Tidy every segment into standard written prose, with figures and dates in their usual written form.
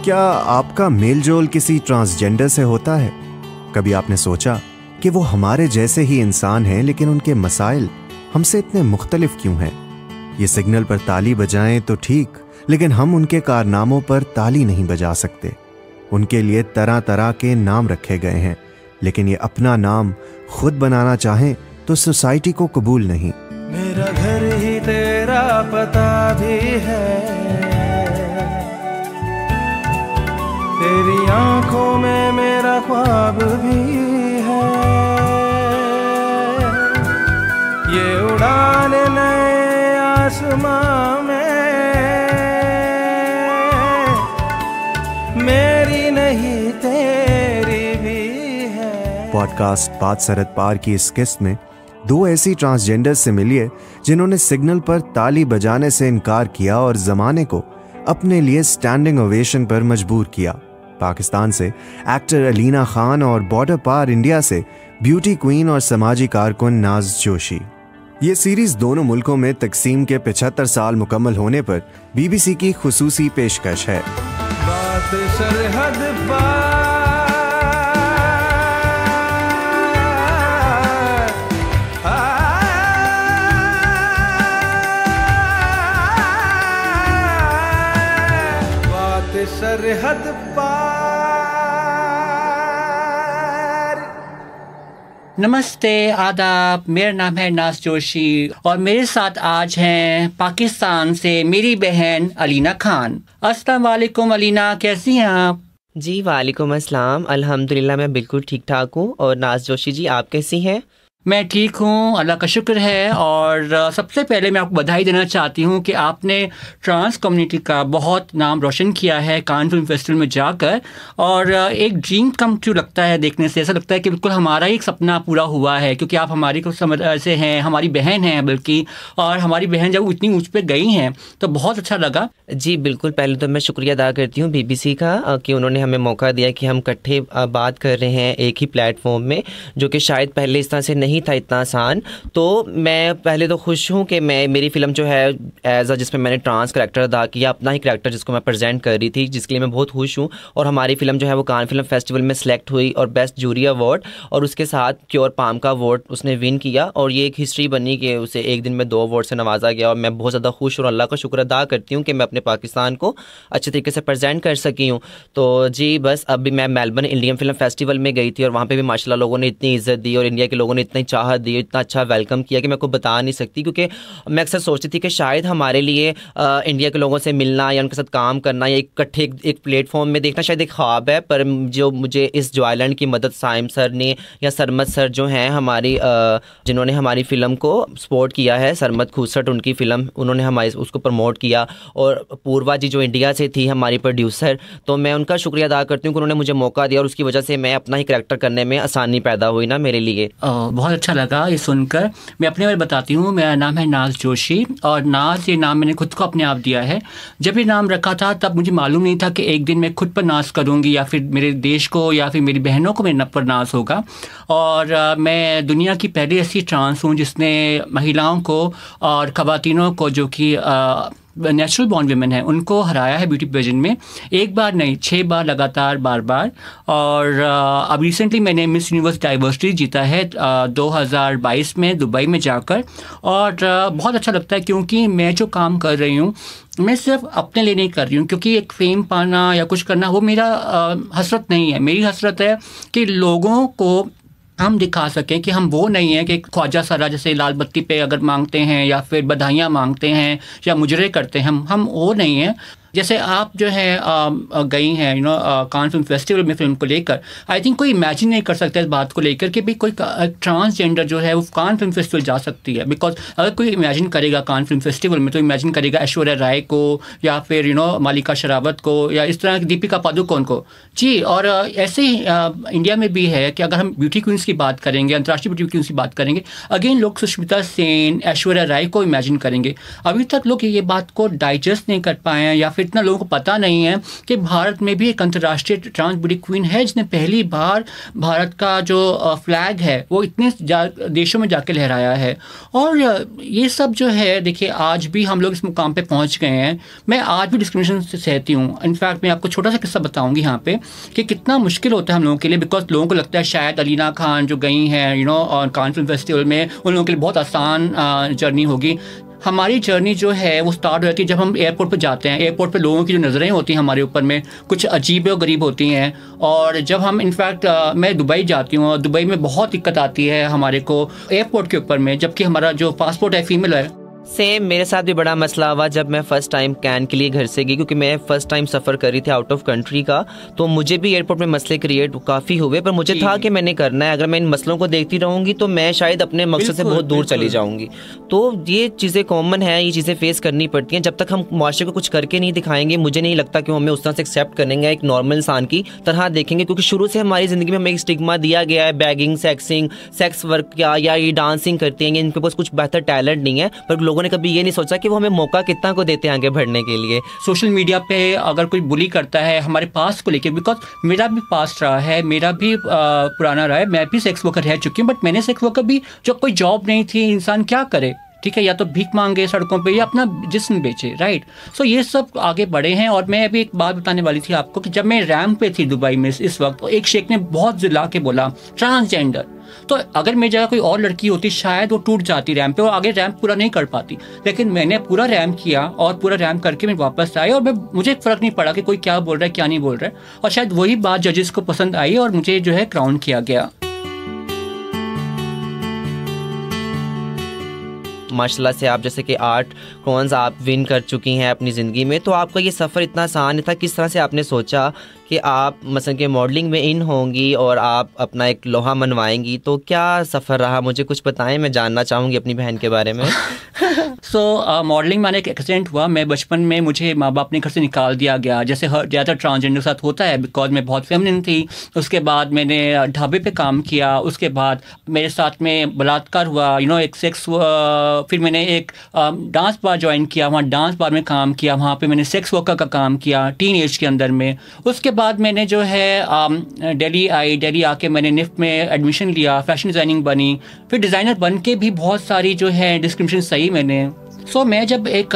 क्या आपका मेलजोल किसी ट्रांसजेंडर से होता है? कभी आपने सोचा कि वो हमारे जैसे ही इंसान हैं, लेकिन उनके मसाइल हमसे इतने मुख्तलिफ क्यों हैं? ये सिग्नल पर ताली बजाएं तो ठीक, लेकिन हम उनके कारनामों पर ताली नहीं बजा सकते। उनके लिए तरह तरह के नाम रखे गए हैं, लेकिन ये अपना नाम खुद बनाना चाहें तो सोसाइटी को कबूल नहीं। मेरा घर ही तेरा पता भी है, तेरी आंखों में मेरा ख्वाब भी है, ये उड़ान नए आसमां में मेरी नहीं तेरी भी है। पॉडकास्ट बात सरहद पार की इस किस्त में दो ऐसी ट्रांसजेंडर से मिलिए जिन्होंने सिग्नल पर ताली बजाने से इनकार किया और जमाने को अपने लिए स्टैंडिंग ओवेशन पर मजबूर किया। पाकिस्तान से एक्टर अलीना खान और बॉर्डर पार इंडिया से ब्यूटी क्वीन और समाजी कारकुन नाज जोशी। ये सीरीज दोनों मुल्कों में तकसीम के 75 साल मुकम्मल होने पर बीबीसी की खुसूसी पेशकश है। बात सरहद पार, सरहद पार। नमस्ते, आदाब। मेरा नाम है नाज जोशी और मेरे साथ आज हैं पाकिस्तान से मेरी बहन अलीना खान। अस्सलाम वालेकुम अलीना, कैसी हैं आप? जी वालेकुम अस्सलाम, अल्हम्दुलिल्लाह मैं बिल्कुल ठीक ठाक हूँ। और नाज जोशी जी, आप कैसी हैं? मैं ठीक हूँ, अल्लाह का शुक्र है। और सबसे पहले मैं आपको बधाई देना चाहती हूँ कि आपने ट्रांस कम्युनिटी का बहुत नाम रोशन किया है कान फिल्म फेस्टिवल में जाकर। और एक ड्रीम कम ट्रू लगता है देखने से, ऐसा लगता है कि बिल्कुल हमारा ही एक सपना पूरा हुआ है, क्योंकि आप हमारी को समझ से हैं, हमारी बहन हैं बल्कि। और हमारी बहन जब इतनी ऊँच पे गई हैं तो बहुत अच्छा लगा। जी बिल्कुल, पहले तो मैं शुक्रिया अदा करती हूँ बीबीसी का कि उन्होंने हमें मौका दिया कि हम इकट्ठे बात कर रहे हैं एक ही प्लेटफॉर्म में, जो कि शायद पहले इस तरह से नहीं था इतना आसान। तो मैं पहले तो खुश हूँ कि मेरी फ़िल्म जो है जिसमें मैंने ट्रांस करैक्टर अदा किया, अपना ही करैक्टर जिसको मैं प्रेजेंट कर रही थी, जिसके लिए मैं बहुत खुश हूँ। और हमारी फ़िल्म जो है वो कान फिल्म फेस्टिवल में सेलेक्ट हुई और बेस्ट जूरी अवार्ड और उसके साथ क्योर पाम का अवार्ड उसने विन किया। और ये एक हिस्ट्री बनी कि उसे एक दिन में 2 अवार्ड से नवाजा गया। और मैं बहुत ज़्यादा खुश और अल्लाह का शुक्र अदा करती हूँ कि मैं अपने पाकिस्तान को अच्छे तरीके से प्रेजेंट कर सकी हूँ। तो जी बस, अभी मैं मेलबर्न इंडियन फिल्म फेस्टिवल में गई थी और वहाँ पे भी माशाल्लाह लोगों ने इतनी इज्जत दी और इंडिया के लोगों ने इतनी चाहत दी, इतना अच्छा वेलकम किया कि मैं आपको बता नहीं सकती। क्योंकि मैं अक्सर सोचती थी कि शायद हमारे लिए इंडिया के लोगों से मिलना या उनके साथ काम करना या इकट्ठे एक प्लेटफॉर्म में देखना शायद एक ख्वाब है, पर जो मुझे इस जो आइलैंड की मदद साइम सर ने या सरमद सर जो हैं हमारी जिन्होंने हमारी फ़िल्म को सपोर्ट किया है, सरमद खूसट उनकी फ़िल्म, उन्होंने हमारे उसको प्रमोट किया। और पूर्वा जी जो इंडिया से थी हमारी प्रोड्यूसर, तो मैं उनका शुक्रिया अदा करती हूँ कि उन्होंने मुझे मौका दिया और उसकी वजह से मैं अपना ही करैक्टर करने में आसानी पैदा हुई ना मेरे लिए। बहुत अच्छा लगा ये सुनकर। मैं अपने बारे में बताती हूँ, मेरा नाम है नाज जोशी और नाज ये नाम मैंने खुद को अपने आप दिया है। जब ये नाम रखा था तब मुझे मालूम नहीं था कि एक दिन मैं खुद पर नाज करूँगी या फिर मेरे देश को या फिर मेरी बहनों को मेरे पर नाज होगा। और मैं दुनिया की पहली ऐसी ट्रांस हूँ जिसने महिलाओं को और ख़वातीनों को जो कि नेचुरल बॉर्न विमेन है उनको हराया है ब्यूटी पेजेंट में। एक बार नहीं, 6 बार लगातार, बार बार। और अब रिसेंटली मैंने मिस यूनिवर्स डाइवर्सिटी जीता है 2022 में दुबई में जाकर। और बहुत अच्छा लगता है क्योंकि मैं जो काम कर रही हूँ मैं सिर्फ अपने लिए नहीं कर रही हूँ, क्योंकि एक फेम पाना या कुछ करना वो मेरा हसरत नहीं है। मेरी हसरत है कि लोगों को हम दिखा सकें कि हम वो नहीं हैं कि ख्वाजा सरा जैसे लाल बत्ती पे अगर मांगते हैं या फिर बधाइयाँ मांगते हैं या मुजरे करते हैं, हम वो नहीं हैं। जैसे आप जो है गई हैं कान फिल्म फेस्टिवल में फिल्म को लेकर, आई थिंक कोई इमेजिन नहीं कर सकता इस बात को लेकर कि भाई कोई ट्रांसजेंडर जो है वो कान फिल्म फेस्टिवल जा सकती है। बिकॉज अगर कोई इमेजिन करेगा कान फिल्म फेस्टिवल में तो इमेजिन करेगा ऐश्वर्या राय को या फिर मालिका शेरावत को या इस तरह की दीपिका पादुकोण को। जी, और ऐसे ही इंडिया में भी है कि अगर हम ब्यूटी क्वींस की बात करेंगे, अंतर्राष्ट्रीय ब्यूटी क्वींस की बात करेंगे, अगेन लोग सुष्मिता सेन, ऐश्वर्या राय को इमेजिन करेंगे। अभी तक लोग ये बात को डाइजेस्ट नहीं कर पाए हैं या फिर फिर इतना लोगों को पता नहीं है कि भारत में भी एक अंतर्राष्ट्रीय ट्रांस ब्यूटी क्वीन है जिसने पहली बार भारत का जो फ्लैग है वो इतने देशों में जाके लहराया है। और ये सब जो है देखिए आज भी हम लोग इस मुकाम पे पहुंच गए हैं। मैं आज भी डिस्क्रिमिनेशन से सहती हूँ। इनफैक्ट मैं आपको छोटा सा किस्सा बताऊंगी यहाँ पे कि कितना मुश्किल होता है हम लोगों के लिए, बिकॉज लोगों को लगता है शायद अलीना खान जो गई हैं और कान फिल्म फेस्टिवल में उन लोगों के लिए बहुत आसान जर्नी होगी। हमारी जर्नी जो है वो स्टार्ट हो जाती है जब हम एयरपोर्ट पर जाते हैं। एयरपोर्ट पे लोगों की जो नज़रें होती हैं हमारे ऊपर में कुछ अजीब और गरीब होती हैं। और जब हम इनफैक्ट मैं दुबई जाती हूँ और दुबई में बहुत दिक्कत आती है हमारे को एयरपोर्ट के ऊपर में, जबकि हमारा जो पासपोर्ट है फीमेल है। सेम मेरे साथ भी बड़ा मसला हुआ जब मैं फ़र्स्ट टाइम कैन के लिए घर से गई, क्योंकि मैं फ़र्स्ट टाइम सफ़र कर रही थी आउट ऑफ कंट्री का। तो मुझे भी एयरपोर्ट में मसले क्रिएट काफ़ी हुए, पर मुझे था कि मैंने करना है। अगर मैं इन मसलों को देखती रहूँगी तो मैं शायद अपने मकसद से बहुत दूर चली जाऊँगी। तो ये चीज़ें कॉमन है, ये चीज़ें फेस करनी पड़ती हैं। जब तक हम मुआशरे को कुछ करके नहीं दिखाएंगे, मुझे नहीं लगता कि हमें उस तरह से एक्सेप्ट करेंगे, एक नॉर्मल इंसान की तरह देखेंगे। क्योंकि शुरू से हमारी ज़िंदगी में हमें एक स्टिग्मा दिया गया है, बैगिंग, सेक्सिंग, सेक्स वर्क या ये डांसिंग करती हैं, इनके पास कुछ बेहतर टैलेंट नहीं है। पर लोगों ने कभी ये नहीं सोचा कि वो हमें मौका कितना को देते हैं आगे बढ़ने के लिए। सोशल मीडिया पे अगर कोई बुली करता है हमारे पास्ट को लेके, बिकॉज मेरा भी पास्ट रहा है, मेरा भी पुराना रहा है, मैं भी सेक्स वर्कर रह चुकी हूँ। बट मैंने सेक्स वर्कर भी जब कोई जॉब नहीं थी, इंसान क्या करे, ठीक है, या तो भीख मांगे सड़कों पे या अपना जिस्म बेचे, राइट। सो ये सब आगे बढ़े हैं। और मैं अभी एक बात बताने वाली थी आपको कि जब मैं रैंप पे थी दुबई में इस वक्त, एक शेख ने बहुत जिला के बोला ट्रांसजेंडर। तो अगर मेरी जगह कोई और लड़की होती शायद वो टूट जाती रैंप पे और आगे रैंप पूरा नहीं कर पाती। लेकिन मैंने पूरा रैंप किया और पूरा रैंप करके मैं वापस आई और मुझे फ़र्क नहीं पड़ा कि कोई क्या बोल रहा है क्या नहीं बोल रहा है। और शायद वही बात जजेस को पसंद आई और मुझे जो है क्राउन किया गया। माशाल्लाह से आप जैसे कि 8 क्रॉन्स आप विन कर चुकी हैं अपनी ज़िंदगी में। तो आपका ये सफ़र इतना आसान था, किस तरह से आपने सोचा कि आप मसलन के मॉडलिंग में इन होंगी और आप अपना एक लोहा मनवाएंगी? तो क्या सफ़र रहा, मुझे कुछ बताएं, मैं जानना चाहूँगी अपनी बहन के बारे में। मॉडलिंग में एक एक्सीडेंट हुआ। मैं बचपन में मुझे माँ बाप ने घर से निकाल दिया गया, जैसे हर ज़्यादा ट्रांसजेंडर के साथ होता है, बिकॉज मैं बहुत फेमिनिन थी। उसके बाद मैंने ढाबे पे काम किया, उसके बाद मेरे साथ में बलात्कार हुआ, एक सेक्स। फिर मैंने एक डांस बार ज्वाइन किया, वहाँ डांस बार में काम किया, वहाँ पे मैंने सेक्स वर्कर का काम किया टीन एज के अंदर में। उसके बाद मैंने जो है दिल्ली आके मैंने निफ्ट में एडमिशन लिया, फैशन डिज़ाइनिंग बनी। फिर डिज़ाइनर बन के भी बहुत सारी जो है डिस्क्रिमिनेशन सही मैंने। मैं जब एक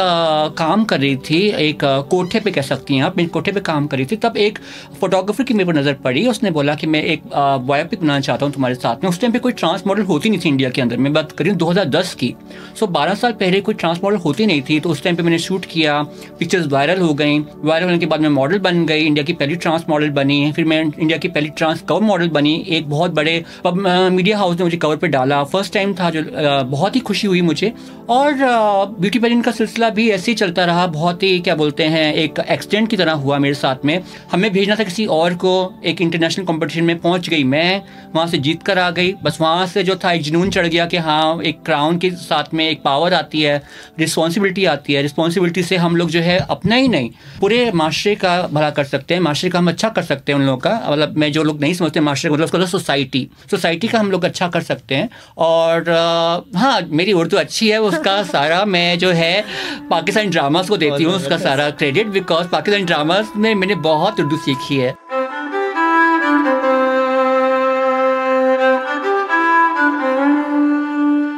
काम कर रही थी, एक कोठे पे कह सकती हैं आप, मैं कोठे पे काम कर रही थी, तब एक फोटोग्राफर की मेरे को नज़र पड़ी। उसने बोला कि मैं एक बायोपिक बनाना चाहता हूँ तुम्हारे साथ में। उस टाइम पे कोई ट्रांस मॉडल होती नहीं थी इंडिया के अंदर, मैं बात करी 2010 की। 12 साल पहले कोई ट्रांस मॉडल होती नहीं थी। तो उस टाइम पे मैंने शूट किया, पिक्चर्स वायरल हो गई। वायरल होने के बाद मैं मॉडल बन गई, इंडिया की पहली ट्रांस मॉडल बनी। फिर मैं इंडिया की पहली ट्रांस कवर मॉडल बनी। एक बहुत बड़े मीडिया हाउस ने मुझे कवर पर डाला, फर्स्ट टाइम था, जो बहुत ही खुशी हुई मुझे। और ब्यूटी पेजेंट का सिलसिला भी ऐसे ही चलता रहा, बहुत ही क्या बोलते हैं एक एक्सीडेंट की तरह हुआ मेरे साथ में। हमें भेजना था किसी और को, एक इंटरनेशनल कंपटीशन में पहुंच गई मैं, वहाँ से जीत कर आ गई। बस वहाँ से जो था एक जुनून चढ़ गया कि हाँ, एक क्राउन के साथ में एक पावर आती है, रिस्पॉन्सिबिलिटी आती है। रिस्पॉन्सिबिलिटी से हम लोग जो है अपना ही नहीं पूरे माशरे का भला कर सकते हैं, माशरे का हम अच्छा कर सकते हैं। उन लोगों का मतलब, मैं जो लोग नहीं समझते माशरे को, मतलब सोसाइटी का हम लोग अच्छा कर सकते हैं। और हाँ, मेरी उर्दू अच्छी है, उसका सारा मैं जो है पाकिस्तानी ड्रामास को देती हूँ उसका सारा क्रेडिट, बिकॉज पाकिस्तानी ड्रामास में मैंने बहुत उर्दू सीखी है।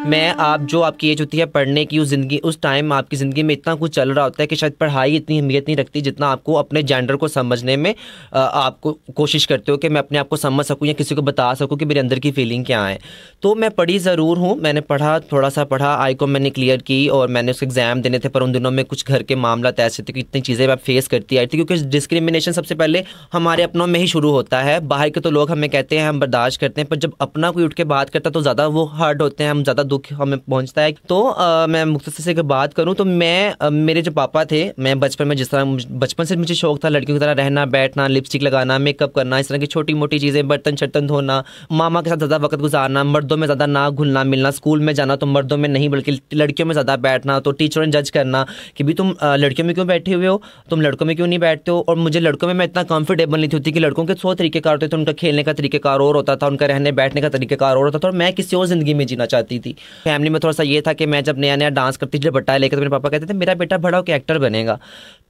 मैं आप जो आपकी एज होती है पढ़ने की, उस टाइम आपकी ज़िंदगी में इतना कुछ चल रहा होता है कि शायद पढ़ाई इतनी अहमियत नहीं रखती जितना आपको अपने जेंडर को समझने में आपको कोशिश करते हो कि मैं अपने आप को समझ सकूं या किसी को बता सकूं कि मेरे अंदर की फीलिंग क्या है। तो मैं पढ़ी ज़रूर हूँ, मैंने पढ़ा, थोड़ा सा पढ़ा, आईकॉम मैंने क्लियर की और मैंने उसके एग्ज़ाम देने थे। पर उन दिनों में कुछ घर के मामला ऐसे थे कि इतनी चीज़ें मैं फेस करती आई थी, क्योंकि डिस्क्रिमिनेशन सबसे पहले हमारे अपनों में ही शुरू होता है। बाहर के तो लोग हमें कहते हैं, हम बर्दाश्त करते हैं, पर जब अपना कोई उठ के बात करता है तो ज़्यादा वो हार्ड होते हैं, हम ज़्यादा दुख हमें पहुंचता है। तो मैं मुख्तसर से बात करूं तो मेरे जो पापा थे, मैं बचपन में जिस तरह बचपन से मुझे शौक था लड़कियों की तरह रहना, बैठना, लिपस्टिक लगाना, मेकअप करना, इस तरह की छोटी मोटी चीज़ें, बर्तन शर्तन धोना, मामा के साथ ज़्यादा वक्त गुजारना, मर्दों में ज़्यादा ना घुलना मिलना, स्कूल में जाना तो मर्दों में नहीं बल्कि लड़कियों में ज़्यादा बैठना, तो टीचरों ने जज करना कि भी तुम लड़कियों में क्यों बैठे हुए हो, तुम लड़कों में क्यों नहीं बैठते हो। और मुझे लड़कों में मैं इतना कंफर्टेबल नहीं होती कि लड़कों के 100 तरीक़ेकार होते थे, उनका खेलने का तरीक़ेकार और होता था, उनका रहने बैठने का तरीक़ेकार और होता था, और मैं किसी और ज़िंदगी में जीना चाहती थी। फैमिली में थोड़ा सा ये था कि मैं जब नया नया डांस करती थी, बट्टा लेकर, तो मेरे पापा कहते थे मेरा बेटा बड़ा होकर एक्टर बनेगा।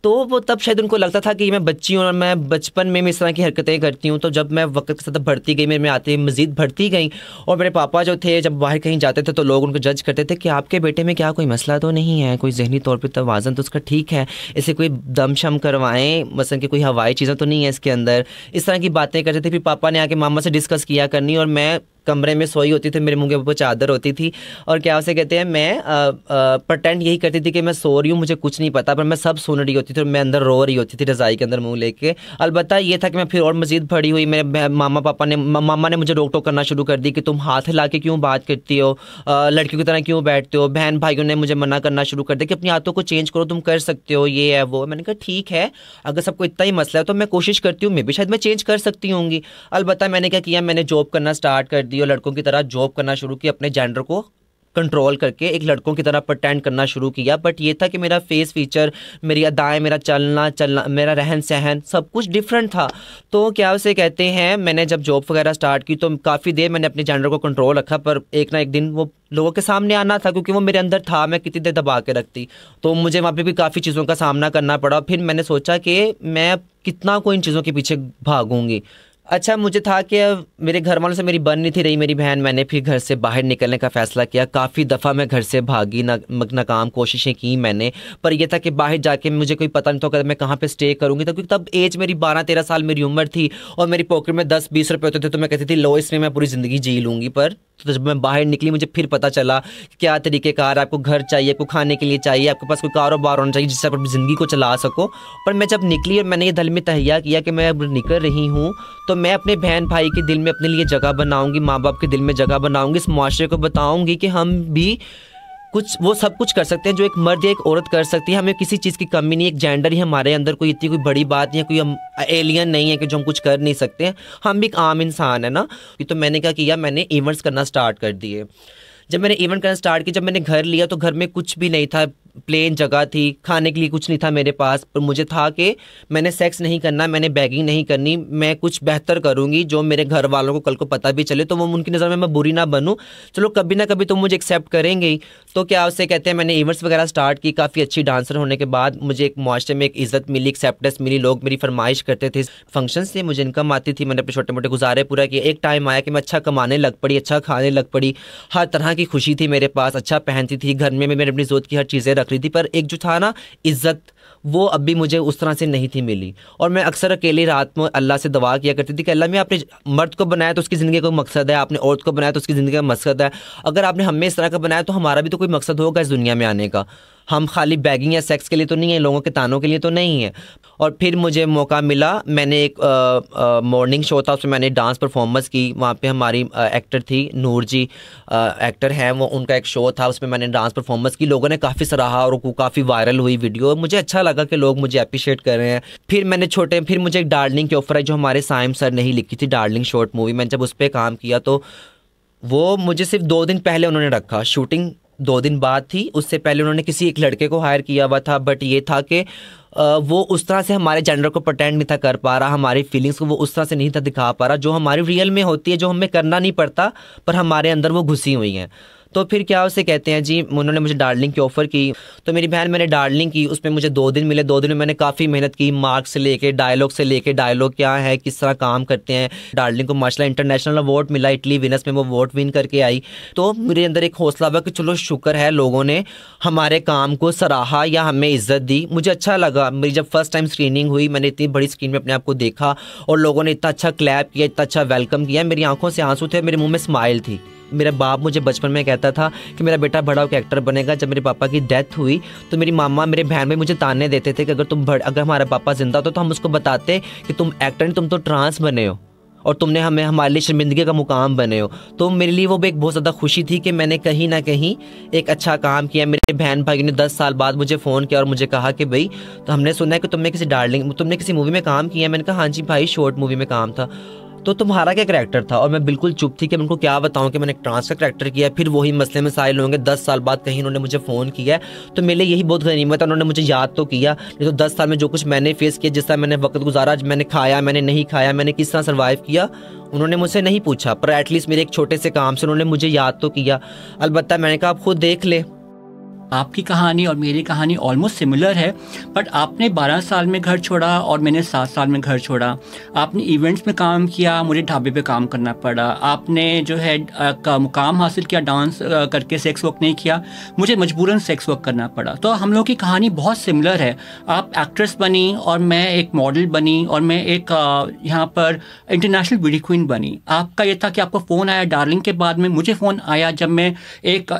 तो वो तब शायद उनको लगता था कि मैं बच्ची हूँ और मैं बचपन में इस तरह की हरकतें करती हूँ। तो जब मैं वक्त के साथ बढ़ती गई, मेरे में आते मज़ीद बढ़ती गई, और मेरे पापा जो थे जब बाहर कहीं जाते थे तो लोग उनको जज करते थे कि आपके बेटे में क्या कोई मसला तो नहीं है, कोई जहनी तौर पर तवाज़न तो उसका ठीक है, इसे कोई दम शम करवाएं, मसलन कि कोई हवाई चीज़ें तो नहीं है इसके अंदर, इस तरह की बातें करते थे। फिर पापा ने आके मामा से डिस्कस किया करनी, और मैं कमरे में सोई होती थी, मेरे मुंह के ऊपर चादर होती थी, और क्या उसे कहते हैं, मैं प्रटेंड यही करती थी कि मैं सो रही हूँ, मुझे कुछ नहीं पता, पर मैं सब सुन रही होती थी और मैं अंदर रो रही होती थी रज़ाई के अंदर मुंह लेके। अलबत्ता ये था कि मैं फिर और मज़ीद बड़ी हुई, मेरे मामा ने मुझे रोक टोक करना शुरू कर दी कि तुम हाथ हिला के क्यों बात करती हो, लड़कियों की तरह क्यों बैठते हो। बहन भाइयों ने मुझे मना करना शुरू कर दिया कि अपनी आदतों को चेंज करो, तुम कर सकते हो, ये है वो। मैंने कहा ठीक है, अगर सबको इतना ही मसला है तो मैं कोशिश करती हूँ, मैं भी शायद मैं चेंज कर सकती होंगी। अलबत्ता मैंने क्या किया, मैंने जॉब करना स्टार्ट कर दी और लड़कों की तरह जॉब करना शुरू किया, अपने जेंडर को कंट्रोल करके एक लड़कों की तरह प्रटेंड करना शुरू किया। बट ये था कि मेरा फेस फीचर, मेरी अदाएं, मेरा चलना, मेरा रहन सहन सब कुछ डिफरेंट था। तो क्या उसे कहते हैं, मैंने जब जॉब वगैरह स्टार्ट की तो काफ़ी देर मैंने अपने जेंडर को कंट्रोल रखा, पर एक ना एक दिन वो लोगों के सामने आना था, क्योंकि वो मेरे अंदर था, मैं कितनी देर दबा के रखती। तो मुझे वहाँ पे भी काफ़ी चीज़ों का सामना करना पड़ा। फिर मैंने सोचा कि मैं कितना को इन चीज़ों के पीछे भागूंगी। अच्छा, मुझे था कि मेरे घर वालों से मेरी बन नहीं थी रही मेरी बहन, मैंने फिर घर से बाहर निकलने का फ़ैसला किया। काफ़ी दफ़ा मैं घर से भागी, नाकाम कोशिशें की मैंने, पर यह था कि बाहर जाके मुझे कोई पता नहीं था कि मैं कहाँ पे स्टे करूँगी, क्योंकि तब एज मेरी 12-13 साल मेरी उम्र थी, और मेरी पॉकेट में 10-20 रुपये होते थे, तो मैं कहती थी लो इसमें मैं पूरी ज़िंदगी जी लूँगी। पर तो जब मैं बाहर निकली मुझे फिर पता चला कि क्या तरीक़ेकार, आपको घर चाहिए, आपको खाने के लिए चाहिए, आपके पास कोई कारोबार होना चाहिए जिससे आप अपनी ज़िंदगी को चला सको। पर मैं जब निकली और मैंने ये दिल में तहैया किया कि मैं अब निकल रही हूँ, तो मैं अपने बहन भाई के दिल में अपने लिए जगह बनाऊंगी, माँ बाप के दिल में जगह बनाऊंगी, इस मुआशरे को बताऊंगी कि हम भी कुछ वो सब कुछ कर सकते हैं जो एक मर्द या एक औरत कर सकती है। हमें किसी चीज़ की कमी नहीं, एक जेंडर ही हमारे अंदर कोई इतनी कोई बड़ी बात नहीं है, कोई हम एलियन नहीं है कि जो हम कुछ कर नहीं सकते हैं, हम भी एक आम इंसान है ना। तो मैंने क्या किया, मैंने इवेंट्स करना स्टार्ट कर दिए। जब मैंने इवेंट करना स्टार्ट किया, जब मैंने घर लिया तो घर में कुछ भी नहीं था, प्लेन जगह थी, खाने के लिए कुछ नहीं था मेरे पास। पर मुझे था कि मैंने सेक्स नहीं करना, मैंने बैगिंग नहीं करनी, मैं कुछ बेहतर करूंगी जो मेरे घर वालों को कल को पता भी चले तो वो उनकी नज़र में मैं बुरी ना बनूं, चलो कभी ना कभी तो मुझे एक्सेप्ट करेंगे ही। तो क्या उससे कहते हैं, मैंने इवेंट्स वगैरह स्टार्ट की। काफ़ी अच्छी डांसर होने के बाद मुझे एक मुआशरे में एक इज़्ज़त मिली, एक्सेप्टेंस मिली, लोग मेरी फरमाइश करते थे, फंक्शन से मुझे इनकम आती थी, मैंने अपने छोटे मोटे गुजारे पूरा किया। एक टाइम आया कि मैं अच्छा कमाने लग पड़ी, अच्छा खाने लग पड़ी, हर तरह की खुशी थी मेरे पास, अच्छा पहनती थी, घर में मैंने अपनी ज़रूरत की हर चीज़ें रख रही थी। पर एक जो था ना इज्जत, वो अभी मुझे उस तरह से नहीं थी मिली। और मैं अक्सर अकेली रात में अल्लाह से दुआ किया करती थी कि अल्लाह, मैं आपने मर्द को बनाया तो उसकी ज़िंदगी का मकसद है, आपने औरत को बनाया तो उसकी ज़िंदगी का मकसद है, अगर आपने हमें इस तरह का बनाया तो हमारा भी तो कोई मकसद होगा इस दुनिया में आने का। हम खाली बैगिंग या सेक्स के लिए तो नहीं है, लोगों के तानों के लिए तो नहीं है। और फिर मुझे मौका मिला, मैंने एक मॉर्निंग शो था, उसमें मैंने डांस परफॉर्मेंस की। वहाँ पे हमारी एक्टर थी नूर जी, एक्टर हैं वो, उनका एक शो था, उसमें मैंने डांस परफॉर्मेंस की। लोगों ने काफ़ी सराहा और वो काफ़ी वायरल हुई वीडियो, मुझे अच्छा लगा कि लोग मुझे अप्रिशिएट कर रहे हैं। फिर मुझे एक डार्लिंग की ऑफर आई जो हमारे साइम सर ने ही लिखी थी, डार्लिंग शॉर्ट मूवी। मैंने जब उस पर काम किया तो वो मुझे सिर्फ 2 दिन पहले उन्होंने रखा, शूटिंग 2 दिन बाद थी, उससे पहले उन्होंने किसी एक लड़के को हायर किया हुआ था। बट ये था कि वो उस तरह से हमारे जेंडर को प्रटेंड नहीं था कर पा रहा, हमारी फीलिंग्स को वो उस तरह से नहीं था दिखा पा रहा जो हमारी रियल में होती है, जो हमें करना नहीं पड़ता पर हमारे अंदर वो घुसी हुई हैं। तो फिर क्या उसे कहते हैं जी, उन्होंने मुझे डार्लिंग की ऑफ़र की, तो मेरी बहन मैंने डार्लिंग की, उसमें मुझे 2 दिन मिले। 2 दिन में मैंने काफ़ी मेहनत की, मार्क्स से लेके डायलॉग क्या है, किस तरह काम करते हैं। डार्लिंग को माशाल्लाह इंटरनेशनल अवार्ड मिला, इटली विनस में वो अवार्ड विन करके आई। तो मेरे अंदर एक हौसला हुआ कि चलो शुक्र है लोगों ने हमारे काम को सराहा या हमें इज़्ज़त दी। मुझे अच्छा लगा, मेरी जब फर्स्ट टाइम स्क्रीनिंग हुई, मैंने इतनी बड़ी स्क्रीन में अपने आप को देखा और लोगों ने इतना अच्छा क्लैप किया, इतना अच्छा वेलकम किया, मेरी आंखों से आंसू थे, मेरे मुंह में स्माइल थी। मेरा बाप मुझे बचपन में कहता था कि मेरा बेटा बड़ा होकर एक्टर बनेगा। जब मेरे पापा की डेथ हुई तो मेरी मामा, मेरे बहन भाई मुझे ताने देते थे कि अगर हमारा पापा जिंदा तो हम उसको बताते कि तुम एक्टर नहीं, तुम तो ट्रांस बने हो और तुमने हमारे लिए शर्मिंदगी का मुकाम बने हो। तो मेरे लिए वो भी एक बहुत ज़्यादा खुशी थी कि मैंने कहीं ना कहीं एक अच्छा काम किया। मेरे बहन भाई ने 10 साल बाद मुझे फ़ोन किया और मुझे कहा कि भाई, तो हमने सुना है कि तुमने किसी मूवी में काम किया। मैंने कहा हाँ जी भाई, शॉर्ट मूवी में काम था। तो तुम्हारा क्या करैक्टर था? और मैं बिल्कुल चुप थी कि मैं उनको क्या बताऊं कि मैंने एक ट्रांस का करैक्टर किया। फिर वही मसले मसाइल होंगे, 10 साल बाद कहीं उन्होंने मुझे फ़ोन किया, तो मेरे लिए यही बहुत गनीमत है, उन्होंने मुझे याद तो किया। नहीं तो 10 साल में जो कुछ मैंने फेस किया, जिस तरह मैंने वक्त गुजारा, मैंने खाया, मैंने नहीं खाया, मैंने किस तरह सर्वाइव किया, उन्होंने मुझसे नहीं पूछा, पर एटलीस्ट मेरे एक छोटे से काम से उन्होंने मुझे याद तो किया। अलबत्ता मैंने कहा आप खुद देख ले, आपकी कहानी और मेरी कहानी ऑलमोस्ट सिमिलर है, बट आपने 12 साल में घर छोड़ा और मैंने 7 साल में घर छोड़ा। आपने इवेंट्स में काम किया, मुझे ढाबे पे काम करना पड़ा। आपने जो है का मुकाम हासिल किया डांस करके, सेक्स वर्क नहीं किया, मुझे मजबूरन सेक्स वर्क करना पड़ा। तो हम लोग की कहानी बहुत सिमिलर है। आप एक्ट्रेस बनी और मैं एक मॉडल बनी और मैं एक यहाँ पर इंटरनेशनल ब्यूटी क्वीन बनी। आपका ये था कि आपको फ़ोन आया डार्लिंग के बाद में, मुझे फ़ोन आया जब मैं एक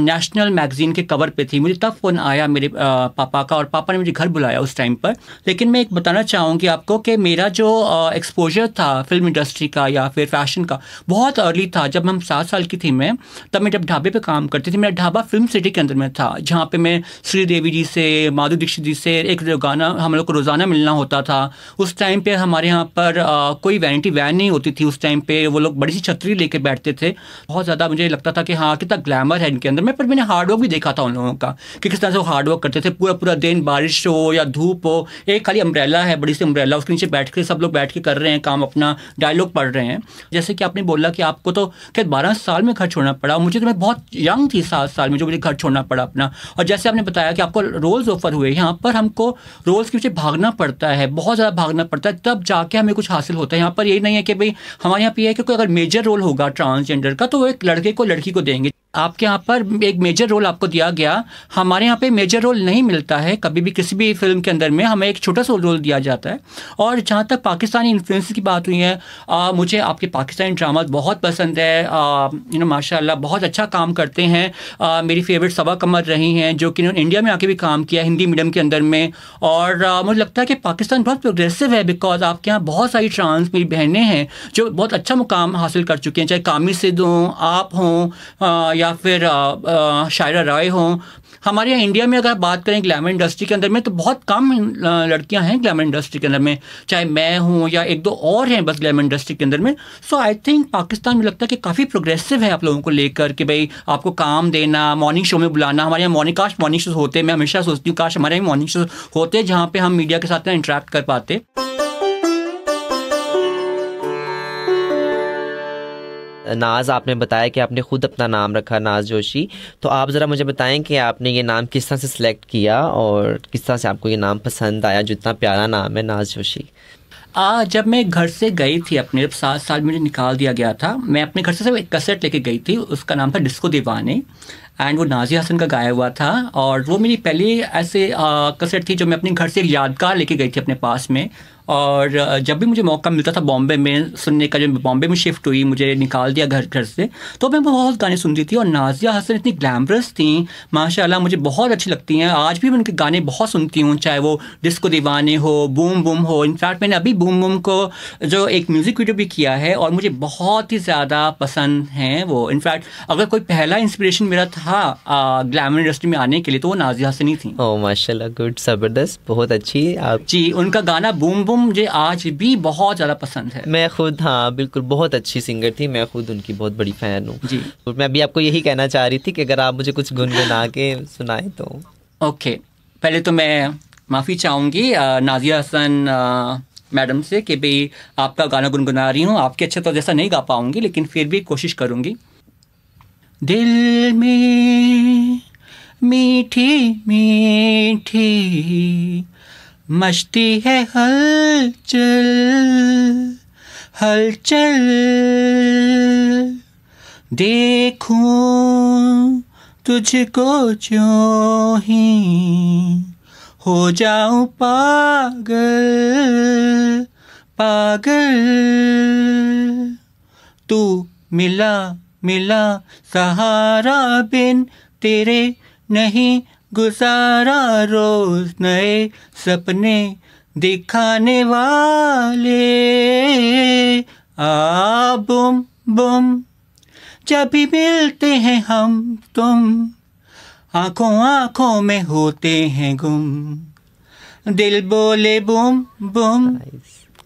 नेशनल मैगजीन के कवर पे थी। मुझे तब फ़ोन आया मेरे पापा का, और पापा ने मुझे घर बुलाया उस टाइम पर। लेकिन मैं एक बताना चाहूँगी आपको कि मेरा जो एक्सपोजर था फिल्म इंडस्ट्री का या फिर फैशन का, बहुत अर्ली था। जब हम 7 साल की थी मैं, तब मैं जब ढाबे पे काम करती थी, मेरा ढाबा फिल्म सिटी के अंदर में था, जहाँ पे मैं श्रीदेवी जी से, माधुरी दीक्षित जी से एक गाना हम लोग को रोज़ाना मिलना होता था। उस टाइम पे हमारे यहाँ पर कोई वैनिटी वैन नहीं होती थी। उस टाइम पे वो लोग बड़ी सी छतरी लेके बैठते थे। बहुत ज़्यादा मुझे लगता था कि हाँ कितना ग्लैमर है इनके अंदर में, पर मैंने हार्डवर्क भी देखा था उन लोगों का कि किस तरह से वो हार्डवर्क करते थे। पूरा पूरा दिन, बारिश हो या धूप हो, एक खाली अम्ब्रेला है, बड़ी सी अम्ब्रेला, उसके नीचे बैठ के सब लोग बैठ के कर रहे हैं काम, अपना डायलॉग पढ़ रहे हैं। जैसे कि आपने बोला कि आपको तो क्या 12 साल में घर छोड़ना पड़ा, मुझे तो मैं बहुत यंग थी 7 साल में जो मुझे घर छोड़ना पड़ा अपना। और जैसे आपने बताया कि आपको रोल्स ऑफर हुए, यहाँ पर हमको रोल्स के पीछे भागना पड़ता है, बहुत ज़्यादा भागना पड़ता है, तब जाके हमें कुछ हासिल होता है। यहाँ पर यही नहीं है कि भाई हमारे यहाँ पे है कि कोई अगर मेजर रोल होगा ट्रांसजेंडर का तो वो एक लड़के को लड़की को देंगे। आपके यहाँ पर एक मेजर रोल आपको दिया गया, हमारे यहाँ पे मेजर रोल नहीं मिलता है कभी भी। किसी भी फिल्म के अंदर में हमें एक छोटा सा रोल दिया जाता है। और जहाँ तक पाकिस्तानी इन्फ्लुएंस की बात हुई है, मुझे आपके पाकिस्तानी ड्रामा बहुत पसंद है। माशाल्लाह बहुत अच्छा काम करते हैं। मेरी फेवरेट सबा कमर रही हैं, जो कि इन्होंने इंडिया में आके भी काम किया हिंदी मीडियम के अंदर में। और मुझे लगता है कि पाकिस्तान बहुत प्रोग्रेसिव है, बिकॉज आपके यहाँ बहुत सारी ट्रांस मेरी बहनें हैं जो बहुत अच्छा मुकाम हासिल कर चुकी हैं, चाहे कामी सिद्ध हों, आप हों या फिर शायरा राय हों। हमारे यहाँ इंडिया में अगर आप बात करें ग्लैमर इंडस्ट्री के अंदर में, तो बहुत कम लड़कियां हैं ग्लैमर इंडस्ट्री के अंदर में, चाहे मैं हूँ या एक दो और हैं बस ग्लैमर इंडस्ट्री के अंदर में। सो आई थिंक पाकिस्तान में लगता है कि काफ़ी प्रोग्रेसिव है आप लोगों को लेकर कि भाई आपको काम देना, मॉर्निंग शो में बुलाना। हमारे यहाँ मॉर्निंग शो होते हैं, मैं हमेशा सोचती हूँ काश हमारे यहाँ मॉर्निंग शो होते जहाँ पर हम मीडिया के साथ इंटरेक्ट कर पाते। नाज, आपने बताया कि आपने खुद अपना नाम रखा नाज जोशी, तो आप ज़रा मुझे बताएं कि आपने ये नाम किस तरह से सिलेक्ट किया और किस तरह से आपको ये नाम पसंद आया, जो इतना प्यारा नाम है नाज जोशी। जब मैं घर से गई थी अपने 7 साल में मुझे निकाल दिया गया था, मैं अपने घर से सिर्फ एक कैसेट लेके गई थी, उसका नाम था डिस्को दीवाने, एंड वो नाज़िया हसन का गाया हुआ था। और वो मेरी पहली ऐसे कैसेट थी जो मैं अपने घर से एक यादगार लेके गई थी अपने पास में। और जब भी मुझे मौका मिलता था बॉम्बे में सुनने का, जब बॉम्बे में शिफ्ट हुई, मुझे निकाल दिया घर से, तो मैं बहुत गाने सुनती थी। और नाज़िया हसन इतनी ग्लैमरस थी माशाल्लाह, मुझे बहुत अच्छी लगती हैं। आज भी मैं उनके गाने बहुत सुनती हूँ, चाहे वो डिस्को दीवाने हो, बूम बूम हो। इनफैक्ट मैंने अभी बूम बूम को जो एक म्यूज़िक वीडियो भी किया है और मुझे बहुत ही ज़्यादा पसंद हैं वो। इनफैक्ट अगर कोई पहला इंस्पिरेशन मेरा था ग्लैमर इंडस्ट्री में आने के लिए तो वो नाज़िया हसन ही थी। ओह माशाल्लाह, गुड, ज़बरदस्त, बहुत अच्छी आप जी। उनका गाना बूम मुझे आज भी बहुत ज़्यादा पसंद है। मैं खुद, हाँ बिल्कुल, बहुत अच्छी सिंगर थी, मैं खुद उनकी बहुत बड़ी फ़ैन हूँ जी। तो मैं भी आपको यही कहना चाह रही थी कि अगर आप मुझे कुछ गुनगुना के सुनाएं तो। ओके, पहले तो मैं माफ़ी चाहूँगी नाज़िया हसन मैडम से कि भाई आपका गाना गुनगुना रही हूँ, आपके अच्छे तो जैसा नहीं गा पाऊँगी, लेकिन फिर भी कोशिश करूँगी। दिल में मीठी मीठी मस्ती है हलचल हलचल, देखूं तुझको जो ही हो जाऊं पागल पागल। तू मिला मिला सहारा, बिन तेरे नहीं गुजारा, रोज नए सपने दिखाने वाले। बुम बुम जब भी मिलते हैं हम तुम, आंखों आंखों में होते हैं गुम, दिल बोले बुम बुम।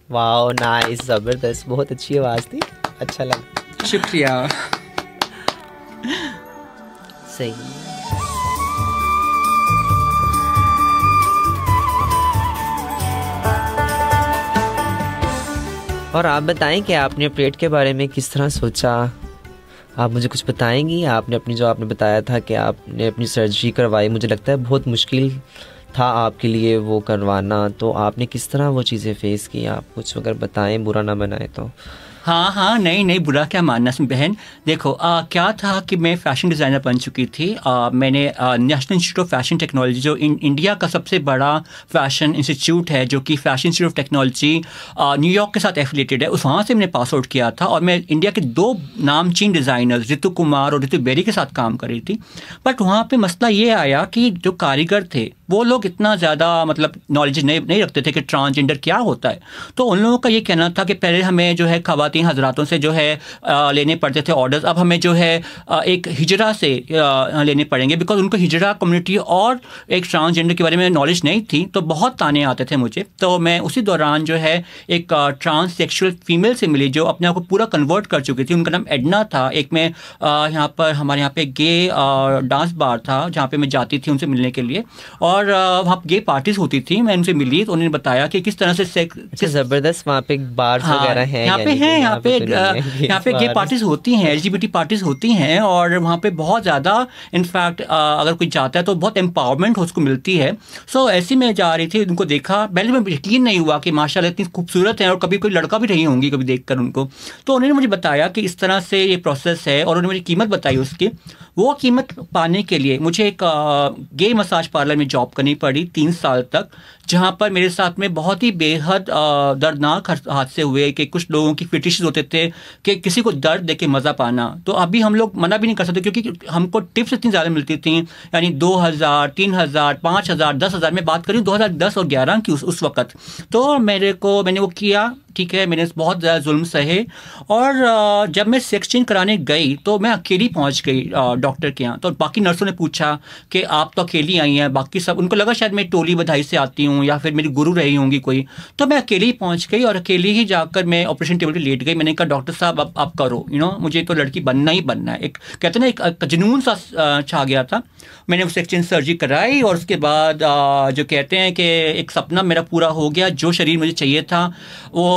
वाओ, नाइस, ज़बरदस्त, बहुत अच्छी आवाज़ थी, अच्छा लगा, शुक्रिया। सही। और आप बताएं कि आपने प्लेट के बारे में किस तरह सोचा, आप मुझे कुछ बताएंगी, आपने अपनी जो आपने बताया था कि आपने अपनी सर्जरी करवाई, मुझे लगता है बहुत मुश्किल था आपके लिए वो करवाना, तो आपने किस तरह वो चीज़ें फेस की, आप कुछ अगर बताएं, बुरा ना बनाएं तो। हाँ हाँ, नहीं नहीं, बुरा क्या मानना बहन। देखो क्या था कि मैं फ़ैशन डिज़ाइनर बन चुकी थी। मैंने national institute of fashion technology, जो इंडिया का सबसे बड़ा फ़ैशन इंस्टीट्यूट है, जो कि fashion institute of technology New York के साथ एफिलेटेड है, उस वहाँ से मैंने पास आउट किया था। और मैं इंडिया के 2 नामचीन डिज़ाइनर्स ऋतु कुमार और ऋतु बेरी के साथ काम कर रही थी। बट वहाँ पर मसला ये आया कि जो कारीगर थे वो लोग इतना ज़्यादा मतलब नॉलेज नहीं रखते थे कि ट्रांसजेंडर क्या होता है। तो उन लोगों का ये कहना था कि पहले हमें जो है ख़वातीन हजरातों से जो है लेने पड़ते थे ऑर्डर्स, अब हमें जो है एक हिजरा से लेने पड़ेंगे, बिकॉज उनको हिजरा कम्युनिटी और एक ट्रांसजेंडर के बारे में नॉलेज नहीं थी। तो बहुत ताने आते थे मुझे। तो मैं उसी दौरान जो है एक ट्रांससेक्सुअल फीमेल से मिली जो अपने आप को पूरा कन्वर्ट कर चुकी थी। उनका नाम एडना था। एक मैं यहाँ पर हमारे यहाँ पे गे डांस बार था जहाँ पे मैं जाती थी उनसे मिलने के लिए, और वहाँ गे पार्टीज होती थी। मैं उनसे मिली तो उन्होंने बताया कि किस तरह से ज़बरदस्त वहाँ पे बार वगैरह हैं, यहाँ पे गे पार्टीज होती हैं, LGBT पार्टीज होती हैं, और वहाँ पे बहुत ज़्यादा इनफैक्ट अगर कोई जाता है तो बहुत एम्पावरमेंट उसको मिलती है। सो ऐसी मैं जा रही थी, उनको देखा, पहले मैं यकीन नहीं हुआ कि माशाल्लाह इतनी खूबसूरत है, और कभी कोई लड़का भी रही होंगी कभी देखकर उनको। तो उन्होंने मुझे बताया कि इस तरह से ये प्रोसेस है, और उन्होंने मुझे कीमत बताई उसकी। वो कीमत पाने के लिए मुझे एक गे मसाज पार्लर में जॉब करनी पड़ी 3 साल तक, जहाँ पर मेरे साथ में बहुत ही बेहद दर्दनाक हादसे हुए कि कुछ लोगों की फिटिशेस होते थे कि किसी को दर्द देके मज़ा पाना। तो अभी हम लोग मना भी नहीं कर सकते क्योंकि हमको टिप्स इतनी ज़्यादा मिलती थी, यानी 2000, 3000, 5000, 10,000 में बात करी 2010 और 11 की उस वक़्त। तो मैंने वो किया, ठीक है, मैंने बहुत ज़्यादा जुल्म सहे। और जब मैं सेक्स चेंज कराने गई तो मैं अकेली पहुंच गई डॉक्टर के यहाँ। तो बाकी नर्सों ने पूछा कि आप तो अकेली आई हैं, बाकी सब, उनको लगा शायद मैं टोली बधाई से आती हूँ या फिर मेरी गुरु रही होंगी कोई। तो मैं अकेली ही पहुँच गई और अकेली ही जाकर मैं ऑपरेशन टेबल पर लेट गई। मैंने कहा डॉक्टर साहब अब आप करो, मुझे तो लड़की बनना ही बनना है। एक कहते ना एक जुनून सा छा गया था। मैंने वो सेक्स चेंज सर्जरी कराई और उसके बाद जो कहते हैं कि एक सपना मेरा पूरा हो गया। जो शरीर मुझे चाहिए था वो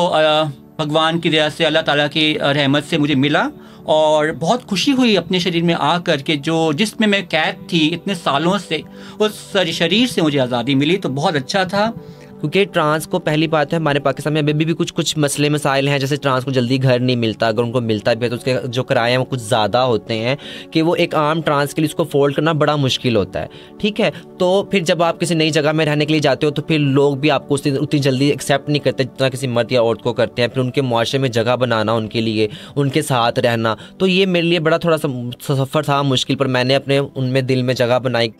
भगवान की दया से, अल्लाह ताला की रहमत से मुझे मिला, और बहुत खुशी हुई अपने शरीर में आकर के जिसमें मैं कैद थी इतने सालों से, उस शरीर से मुझे आज़ादी मिली। तो बहुत अच्छा था। क्योंकि ट्रांस को पहली बात है हमारे पाकिस्तान में अभी भी कुछ मसले मसाइल हैं, जैसे ट्रांस को जल्दी घर नहीं मिलता, अगर उनको मिलता भी है तो उसके जो किराए हैं वो कुछ ज़्यादा होते हैं कि वो एक आम ट्रांस के लिए उसको फोल्ड करना बड़ा मुश्किल होता है। ठीक है, तो फिर जब आप किसी नई जगह में रहने के लिए जाते हो तो फिर लोग भी आपको उतनी जल्दी एक्सेप्ट नहीं करते जितना किसी मर्द या औरत को करते हैं। फिर उनके मुआशरे में जगह बनाना उनके लिए, उनके साथ रहना, तो ये मेरे लिए बड़ा थोड़ा सा सफ़र था मुश्किल, पर मैंने अपने उनमें दिल में जगह बनाई।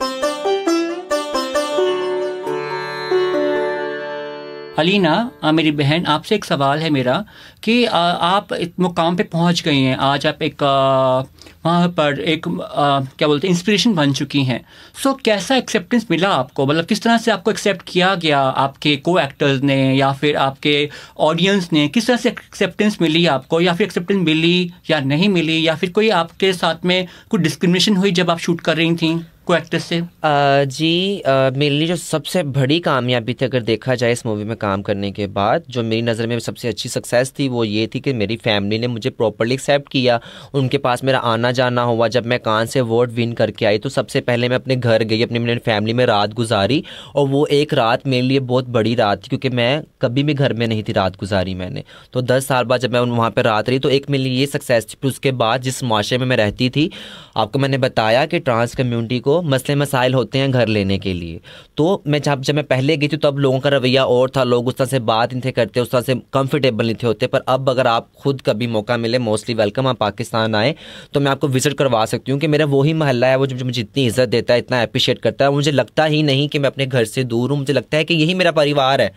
अलीना, मेरी बहन, आपसे एक सवाल है मेरा कि आप इस मुकाम पे पहुंच गई हैं, आज आप एक वहाँ पर एक क्या बोलते हैं इंस्पिरेशन बन चुकी हैं। सो कैसा एक्सेप्टेंस मिला आपको, मतलब किस तरह से आपको एक्सेप्ट किया गया आपके को एक्टर्स ने या फिर आपके ऑडियंस ने, किस तरह से एक्सेप्टेंस मिली आपको, या फिर एक्सेप्टेंस मिली या नहीं मिली, या फिर कोई आपके साथ में कुछ डिस्क्रिमिनेशन हुई जब आप शूट कर रही थी को एक्ट्रेस से? मेरे लिए जो सबसे बड़ी कामयाबी थी अगर देखा जाए इस मूवी में काम करने के बाद, जो मेरी नज़र में सबसे अच्छी सक्सेस थी वो ये थी कि मेरी फैमिली ने मुझे प्रॉपर्ली एक्सेप्ट किया। उनके पास मेरा आना जाना हुआ। जब मैं कान से अवार्ड विन करके आई तो सबसे पहले मैं अपने घर गई, अपनी मेरी फैमिली में रात गुजारी, और वो एक रात मेरे लिए बहुत बड़ी रात थी क्योंकि मैं कभी भी घर में नहीं थी रात गुजारी मैंने। तो 10 साल बाद जब मैं वहाँ पर रात रही तो एक मेरे लिए ये सक्सेस थी। फिर उसके बाद जिस माशरे में मैं रहती थी, आपको मैंने बताया कि ट्रांस कम्यूनिटी को मसले मसाइल होते हैं घर लेने के लिए। तो मैं जब मैं पहले गई थी तब लोगों का रवैया और था, लोग उस तरह से बात नहीं थे करते, उस तरह से कंफर्टेबल नहीं थे होते। पर अब अगर आप खुद कभी मौका मिले, मोस्टली वेलकम, आप पाकिस्तान आए तो मैं आपको विजिट करवा सकती हूँ कि मेरा वही महल्ला है वो जो मुझे इतनी इज्जत देता है, इतना अप्रिशिएट करता है। मुझे लगता ही नहीं कि मैं अपने घर से दूर हूँ, मुझे लगता है कि यही मेरा परिवार है।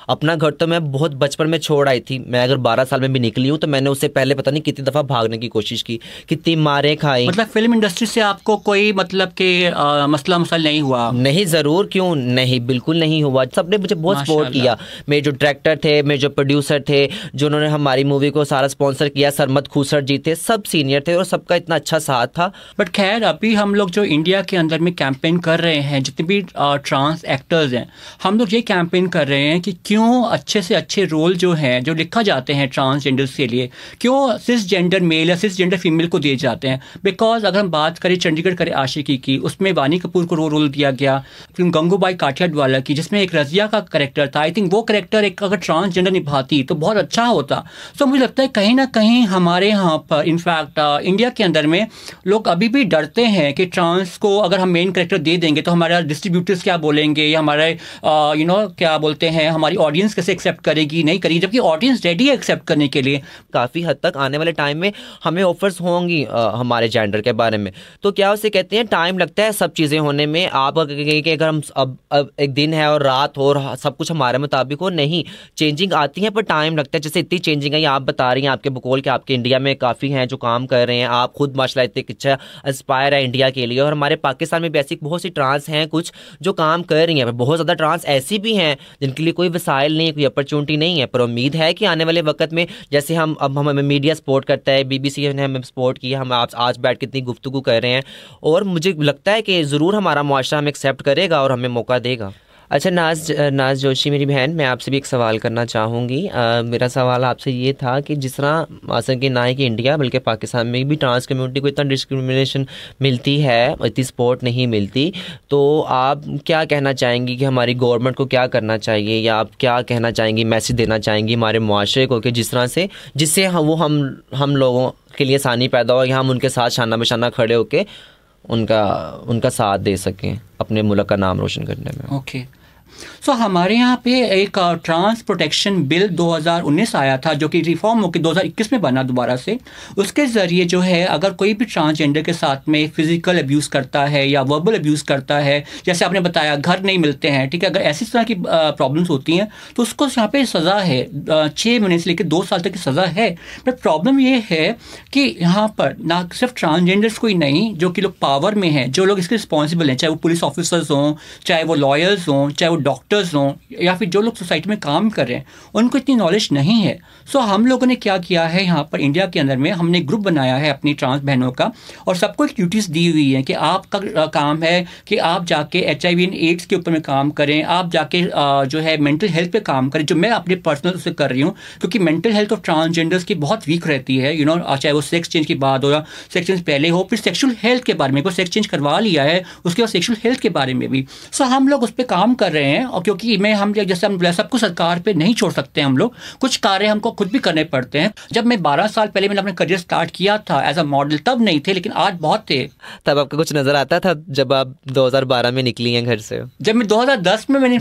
अपना घर तो मैं बहुत बचपन में छोड़ आई थी। मैं अगर 12 साल में भी निकली हूँ तो मैंने उससे पहले पता नहीं कितनी दफ़ा भागने की कोशिश की, कितनी मारें खाई। मतलब फिल्म इंडस्ट्री से आपको कोई मतलब के मसला मसाइल नहीं हुआ? नहीं, ज़रूर, क्यों नहीं, बिल्कुल नहीं हुआ। सबने मुझे बहुत सपोर्ट किया। मेरे जो डायरेक्टर थे, मेरे जो प्रोड्यूसर थे, जो उन्होंने हमारी मूवी को सारा स्पॉन्सर किया, सरमद खूसर जी थे, सब सीनियर थे और सबका इतना अच्छा साथ था। बट खैर, अभी हम लोग जो इंडिया के अंदर में कैंपेन कर रहे हैं, जितने भी ट्रांस एक्टर्स हैं, हम लोग ये कैंपेन कर रहे हैं कि क्यों अच्छे से अच्छे रोल जो हैं जो लिखा जाते हैं ट्रांसजेंडर्स के लिए, क्यों सिस जेंडर मेल या सिस जेंडर फीमेल को दिए जाते हैं। बिकॉज अगर हम बात करें चंडीगढ़ करे आशिकी की, उसमें वानी कपूर को रोल दिया गया फिल्म गंगूबाई काठियावाला की, जिसमें एक रजिया का कैरेक्टर था। आई थिंक वो कैरेक्टर एक अगर ट्रांसजेंडर निभाती तो बहुत अच्छा होता। तो मुझे लगता है कहीं ना कहीं हमारे यहाँ पर इनफैक्ट इंडिया के अंदर में लोग अभी भी डरते हैं कि ट्रांस को अगर हम मेन कैरेक्टर दे देंगे तो हमारा डिस्ट्रीब्यूटर्स क्या बोलेंगे, या हमारे क्या बोलते हैं हमारी ऑडियंस कैसे एक्सेप्ट करेगी, नहीं करेगी, जबकि ऑडियंस रेडी है एक्सेप्ट करने के लिए। काफ़ी हद तक आने वाले टाइम में हमें ऑफर्स होंगी हमारे जेंडर के बारे में। तो क्या उसे कहते हैं टाइम लगता है सब चीज़ें होने में। आप अगर हम अब एक दिन है और रात हो और सब कुछ हमारे मुताबिक हो, नहीं, चेंजिंग आती है पर टाइम लगता है। जैसे इतनी चेंजिंग आई आप बता रही हैं, आपके बकौल के आपके इंडिया में काफ़ी हैं जो काम कर रहे हैं, आप खुद माशाल्लाह इतने अच्छा एस्पायर है इंडिया के लिए। और हमारे पाकिस्तान में भी ऐसी बहुत सी ट्रांस हैं कुछ जो काम कर रही हैं, बहुत ज़्यादा ट्रांस ऐसी भी हैं जिनके लिए कोई वसाइल नहीं है, कोई अपॉर्चुनिटी नहीं है। पर उम्मीद है कि आने वाले वक्त में जैसे हमें मीडिया सपोर्ट करता है, BBC ने हमें सपोर्ट किया, हम आज बैठ के इतनी गुफ्तगू कर रहे हैं, और मुझे लगता है कि ज़रूर हमारा मुआशरा हमें एक्सेप्ट करेगा और हमें मौका देगा। अच्छा नाज जोशी मेरी बहन, मैं आपसे भी एक सवाल करना चाहूँगी। मेरा सवाल आपसे ये था कि जिस तरह असर के ना ही कि इंडिया बल्कि पाकिस्तान में भी ट्रांस कम्युनिटी को इतना डिस्क्रिमिनेशन मिलती है, इतनी सपोर्ट नहीं मिलती, तो आप क्या कहना चाहेंगी कि हमारी गवर्नमेंट को क्या करना चाहिए, या आप क्या कहना चाहेंगी, मैसेज देना चाहेंगी हमारे मुआशरे को कि जिस तरह से जिससे हम लोगों के लिए आसानी पैदा हो, या हम उनके साथ शाना बशाना खड़े होकर उनका साथ दे सकें अपने मुल्क का नाम रोशन करने में। ओके सो हमारे यहाँ पे एक ट्रांस प्रोटेक्शन बिल 2019 आया था जो कि रिफॉर्म होकर 2021 में बना दोबारा से। उसके ज़रिए जो है अगर कोई भी ट्रांसजेंडर के साथ में फिजिकल अब्यूज़ करता है या वर्बल अब्यूज़ करता है, जैसे आपने बताया घर नहीं मिलते हैं, ठीक है, अगर ऐसी तरह की प्रॉब्लम्स होती हैं तो उसको यहाँ पे सज़ा है 6 महीने से लेकर 2 साल तक की सज़ा है। बट प्रॉब्लम ये है कि यहाँ पर ना सिर्फ ट्रांसजेंडर्स को ही नहीं, जो कि लोग पावर में हैं, जो लोग इसके रिस्पॉन्सिबल हैं, चाहे वो पुलिस ऑफिसर्स हों, चाहे वो लॉयर्स हों, चाहे वो डॉक्टर्स हों, या फिर जो लोग सोसाइटी में काम कर रहे हैं, उनको इतनी नॉलेज नहीं है। सो हम लोगों ने क्या किया है यहाँ पर इंडिया के अंदर में, हमने ग्रुप बनाया है अपनी ट्रांस बहनों का, और सबको एक ड्यूटीज़ दी हुई है कि आपका काम है कि आप जाके HIV एंड एड्स के ऊपर में काम करें, आप जाके जो है मेंटल हेल्थ पे काम करें, जो मैं अपने पर्सनल से कर रही हूँ, क्योंकि मेंटल हेल्थ ऑफ ट्रांसजेंडर्स की बहुत वीक रहती है, चाहे वो सेक्स चेंज की बात हो या सेक्स चेंज पहले हो, फिर सेक्शुअल हेल्थ के बारे में, कोई सेक्स चेंज करवा लिया है उसके बाद सेक्शुअल हेल्थ के बारे में भी। सो हम लोग उस पर काम कर रहे हैं, और क्योंकि हम जैसे हम सब कुछ सरकार पे नहीं छोड़ सकते, हम लोग कुछ कार्य हमको खुद भी करने पड़ते हैं। जब मैं 12 साल पहले मैंने अपना करियर स्टार्ट किया था एज अ मॉडल, तब नहीं थे, लेकिन आज बहुत थे। तब आपको कुछ नजर आता था जब आप 2012 में निकली हैं घर से? जब मैं 2010 में मैंने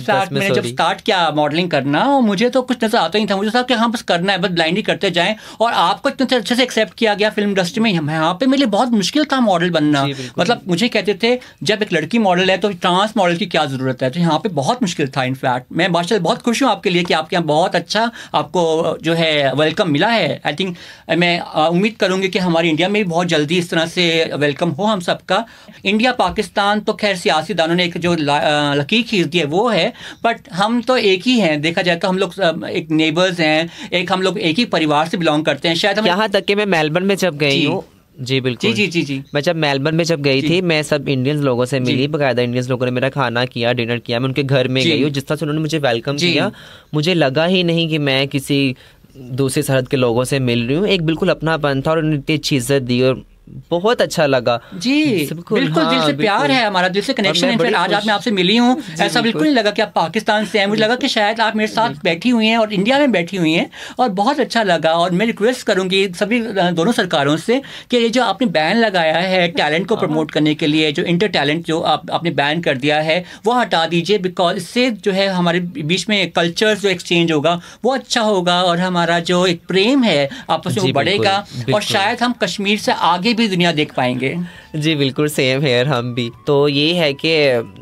जब स्टार्ट किया मॉडलिंग करना, और मुझे तो कुछ नजर आता ही था, मुझे था कि हाँ बस करना है, बस ब्लाइंडली करते जाएं, और आपको इतने अच्छे से एक्सेप्ट किया गया फिल्म इंडस्ट्री में। यहाँ पे मेरे लिए बहुत मुश्किल था मॉडल बनना, मतलब मुझे कहते थे जब एक लड़की मॉडल है तो ट्रांस मॉडल की क्या जरूरत है, तो यहाँ पे बहुत मुश्किल था। इनफैक्ट मैं माशाल्लाह बहुत खुश हूँ आपके लिए कि आपके यहाँ बहुत अच्छा आपको जो है वेलकम मिला है। आई थिंक मैं उम्मीद करूँगी कि हमारी इंडिया में भी बहुत जल्दी इस तरह से वेलकम हो हम सबका। इंडिया पाकिस्तान तो खैर सियासीदानों ने एक जो लकीर खींच दी है वो है, बट हम तो एक ही हैं, देखा जाए तो हम लोग एक नेबर्स हैं, एक हम लोग एक ही परिवार से बिलोंग करते हैं। शायद यहाँ तक कि मैं मेलबर्न में जब गई हूँ, जी बिल्कुल, जी मैं जब मेलबर्न में जब गई थी, मैं सब इंडियंस लोगों से मिली, बकायदा इंडियंस लोगों ने मेरा खाना किया, डिनर किया, मैं उनके घर में गई हूँ, जिस तरह से उन्होंने मुझे वेलकम किया, मुझे लगा ही नहीं कि मैं किसी दूसरी सरहद के लोगों से मिल रही हूँ। एक बिल्कुल अपनापन था और उन्होंने इतनी अच्छी इज्जत दी और बहुत अच्छा लगा। जी बिल्कुल, दिल से प्यार है हमारा, दिल से कनेक्शन है। आज मैं आपसे मिली हूँ, ऐसा बिल्कुल नहीं लगा कि आप पाकिस्तान से हैं, मुझे लगा कि शायद आप मेरे साथ बैठी हुई हैं और इंडिया में बैठी हुई हैं, और बहुत अच्छा लगा। और मैं रिक्वेस्ट करूँगी सभी दोनों सरकारों से कि ये जो आपने बैन लगाया है टैलेंट को प्रमोट करने के लिए, जो इंटर टैलेंट जो आपने बैन कर दिया है वो हटा दीजिए, बिकॉज इससे जो है हमारे बीच में कल्चर जो एक्सचेंज होगा वो अच्छा होगा, और हमारा जो एक प्रेम है आपस में वो बढ़ेगा, और शायद हम कश्मीर से आगे भी दुनिया देख पाएंगे। जी बिल्कुल, सेम हेयर हम भी। तो ये है कि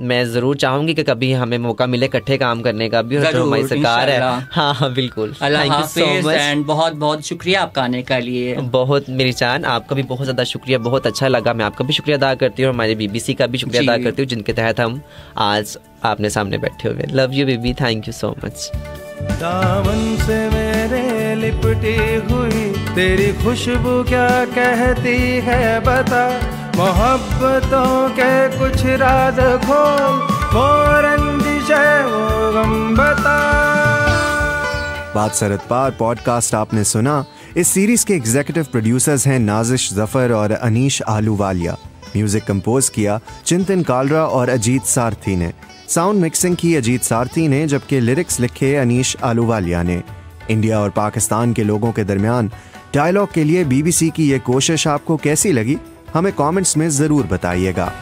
मैं ज़रूर चाहूँगी कि कभी हमें मौका मिले इकट्ठे काम करने का भी, और जो हमारी सरकार है। हाँ बिल्कुल, thank you so much, and बहुत बहुत शुक्रिया आपका आने के लिए। बहुत मेरी जान, आपका भी बहुत ज़्यादा शुक्रिया, बहुत अच्छा लगा। मैं आपका भी शुक्रिया अदा करती हूँ और हमारे BBC का भी शुक्रिया अदा करती हूँ, जिनके तहत हम आज आपने सामने बैठे हुए। Love you baby, thank you so much. दामन से मेरे लिपटी हुई तेरी खुशबू क्या कहती है बता, मोहब्बतों के कुछ राज खोल, वो रंजिश है वो गम बता। बात सरहद पार पॉडकास्ट आपने सुना। इस सीरीज के एग्जीक्यूटिव प्रोड्यूसर्स हैं नाजिश जफर और अनीश आहलूवालिया। म्यूजिक कंपोज किया चिंतन कालरा और अजीत सारथी ने। साउंड मिक्सिंग की अजीत सारथी ने, जबकि लिरिक्स लिखे अनीश आहलूवालिया ने। इंडिया और पाकिस्तान के लोगों के दरमियान डायलॉग के लिए BBC की ये कोशिश आपको कैसी लगी, हमें कमेंट्स में जरूर बताइएगा।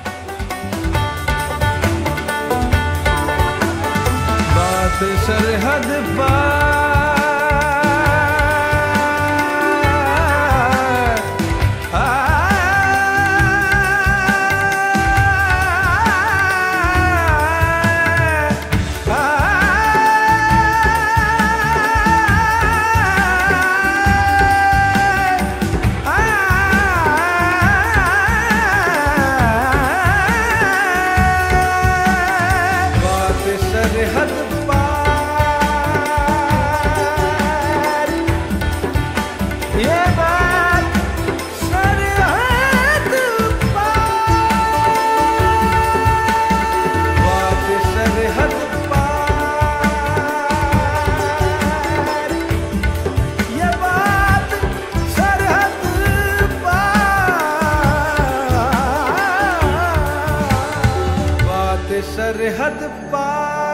बात सरहद पार सरहद पार।